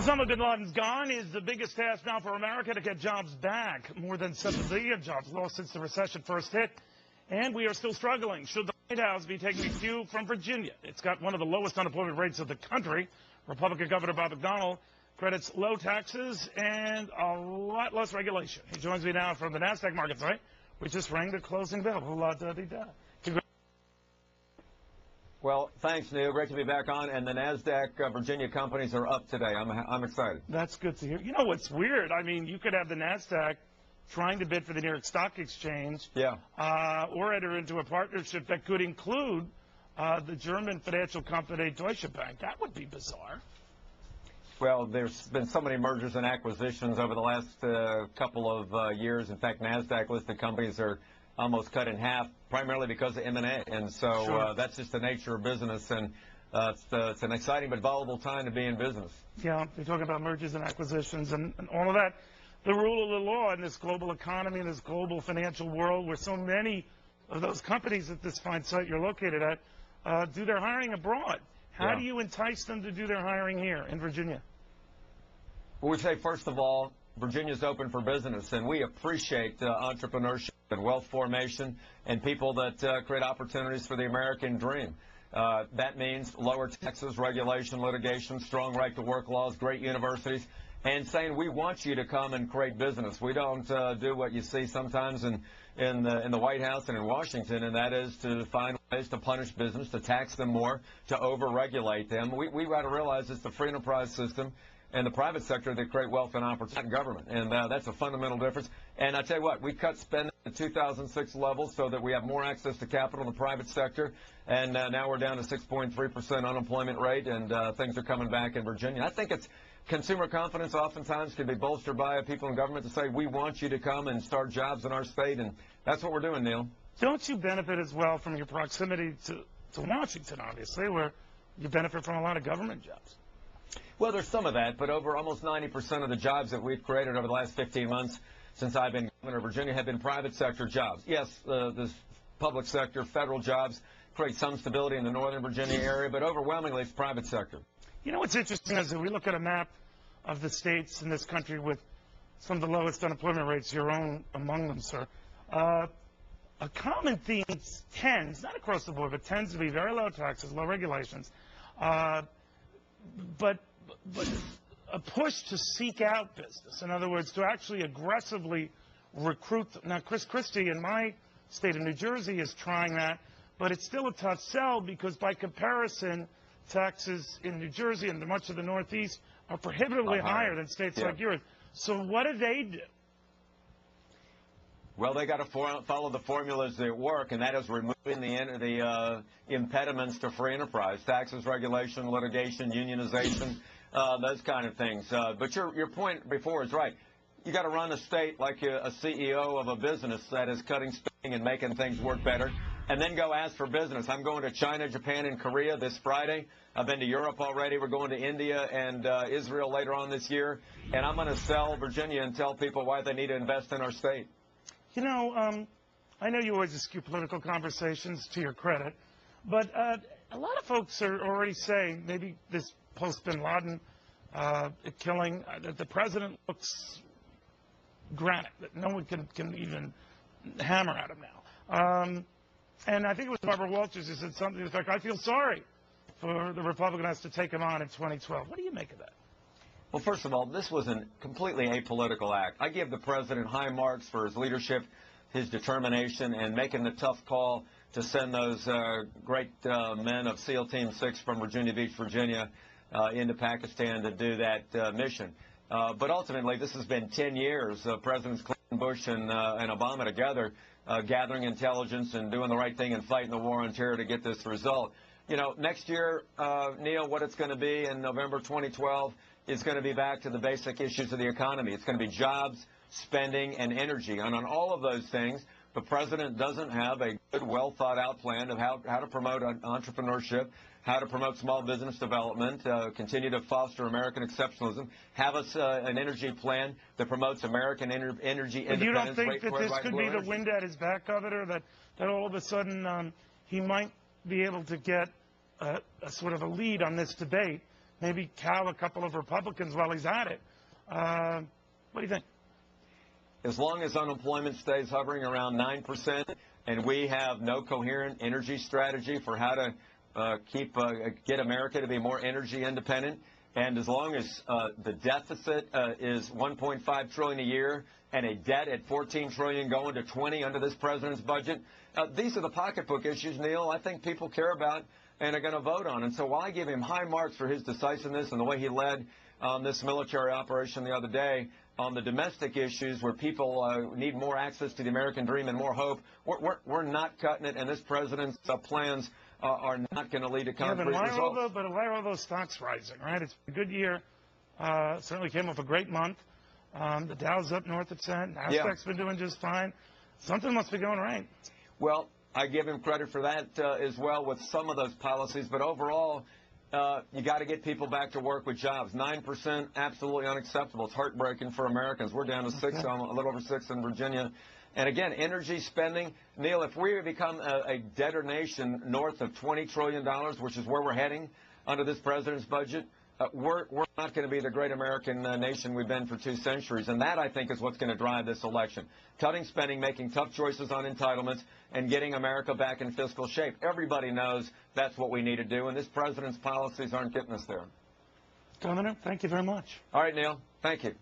Osama bin Laden's gone is the biggest task now for America to get jobs back. More than 7 million jobs lost since the recession first hit. And we are still struggling. Should the White House be taking a cue from Virginia? It's got one of the lowest unemployment rates of the country. Republican Governor Bob McDonnell credits low taxes and a lot less regulation. He joins me now from the NASDAQ markets, right? We just rang the closing bell. Well, thanks, Neil. Great to be back on. And the NASDAQ Virginia companies are up today. I'm excited. That's good to hear. You know what's weird? I mean, you could have the NASDAQ trying to bid for the New York Stock Exchange, or enter into a partnership that could include the German financial company Deutsche Bank. That would be bizarre. Well, there's been so many mergers and acquisitions over the last couple of years. In fact, NASDAQ-listed companies are almost cut in half, primarily because of M&A. And so that's just the nature of business. And it's an exciting but volatile time to be in business. Yeah, you're talking about mergers and acquisitions and all of that. The rule of the law in this global economy, in this global financial world where so many of those companies at this fine site you're located at do their hiring abroad. How do you entice them to do their hiring here in Virginia? Well, we say, first of all, Virginia's open for business, and we appreciate entrepreneurship and wealth formation and people that create opportunities for the American dream. That means lower taxes, regulation, litigation, strong right-to-work laws, great universities, and saying we want you to come and create business. We don't do what you see sometimes in the White House and in Washington, and that is to find ways to punish business, to tax them more, to over-regulate them. We got to realize it's the free enterprise system and the private sector that create wealth and opportunity, not government, and that's a fundamental difference. And I tell you what, we cut spending to 2006 levels so that we have more access to capital in the private sector, and now we're down to 6.3% unemployment rate, and things are coming back in Virginia. I think it's consumer confidence oftentimes can be bolstered by people in government to say, we want you to come and start jobs in our state, and that's what we're doing, Neil. Don't you benefit as well from your proximity to Washington, obviously, where you benefit from a lot of government jobs? Well, there's some of that, but over almost 90% of the jobs that we've created over the last 15 months since I've been governor of Virginia have been private sector jobs. Yes, the public sector, federal jobs create some stability in the northern Virginia area, but overwhelmingly it's private sector. You know what's interesting is that we look at a map of the states in this country with some of the lowest unemployment rates, your own among them, sir. A common theme tends, not across the board, but tends to be very low taxes, low regulations, but a push to seek out business. In other words, to actually aggressively recruit. Now, Chris Christie in my state of New Jersey is trying that, but it's still a tough sell because by comparison, taxes in New Jersey and much of the Northeast are prohibitively higher than states like yours. So what do they do? Well, they got to follow the formulas that work, and that is removing the impediments to free enterprise, taxes, regulation, litigation, unionization, those kind of things. But your point before is right. You got to run a state like a CEO of a business that is cutting spending and making things work better, and then go ask for business. I'm going to China, Japan, and Korea this Friday. I've been to Europe already. We're going to India and Israel later on this year, and I'm going to sell Virginia and tell people why they need to invest in our state. You know, I know you always eschew political conversations, to your credit, but a lot of folks are already saying, maybe this post-Bin Laden killing, that the president looks granite, that no one can even hammer at him now. And I think it was Barbara Walters who said something to the effect, I feel sorry for the Republicans to take him on in 2012. What do you make of that? Well, first of all, this was a completely apolitical act. I give the president high marks for his leadership, his determination, and making the tough call to send those great men of SEAL Team 6 from Virginia Beach, Virginia, into Pakistan to do that mission. But ultimately, this has been 10 years of Presidents Clinton, Bush, and Obama together gathering intelligence and doing the right thing and fighting the war on terror to get this result. You know, next year, Neil, what it's going to be in November 2012 is going to be back to the basic issues of the economy. It's going to be jobs, spending, and energy. And on all of those things, the president doesn't have a good, well-thought-out plan of how to promote entrepreneurship, how to promote small business development, continue to foster American exceptionalism, have us an energy plan that promotes American energy independence. But you don't think that this could be the wind at his back, Governor, that all of a sudden he might be able to get a sort of a lead on this debate maybe cow a couple of Republicans while he's at it. What do you think? As long as unemployment stays hovering around 9% and we have no coherent energy strategy for how to get America to be more energy independent, and as long as the deficit is $1.5 trillion a year and a debt at $14 trillion going to 20 under this president's budget, these are the pocketbook issues, Neil, I think people care about and are going to vote on. And so while I give him high marks for his decisiveness and the way he led this military operation the other day, on the domestic issues where people need more access to the American dream and more hope, we're not cutting it, and this president's plans are not going to lead to concrete results. But why are all those stocks rising, right? It's a good year. Certainly came off a great month. The Dow's up north of 10. NASDAQ's been doing just fine. Something must be going right. Well, I give him credit for that as well with some of those policies, but overall, you got to get people back to work with jobs. 9%, absolutely unacceptable. It's heartbreaking for Americans. We're down to 6, a little over 6 in Virginia. And again, energy spending. Neil, if we become a debtor nation north of $20 trillion, which is where we're heading under this president's budget, we're not going to be the great American nation we've been for 2 centuries. And that, I think, is what's going to drive this election. Cutting spending, making tough choices on entitlements, and getting America back in fiscal shape. Everybody knows that's what we need to do, and this president's policies aren't getting us there. Governor, thank you very much. All right, Neil. Thank you.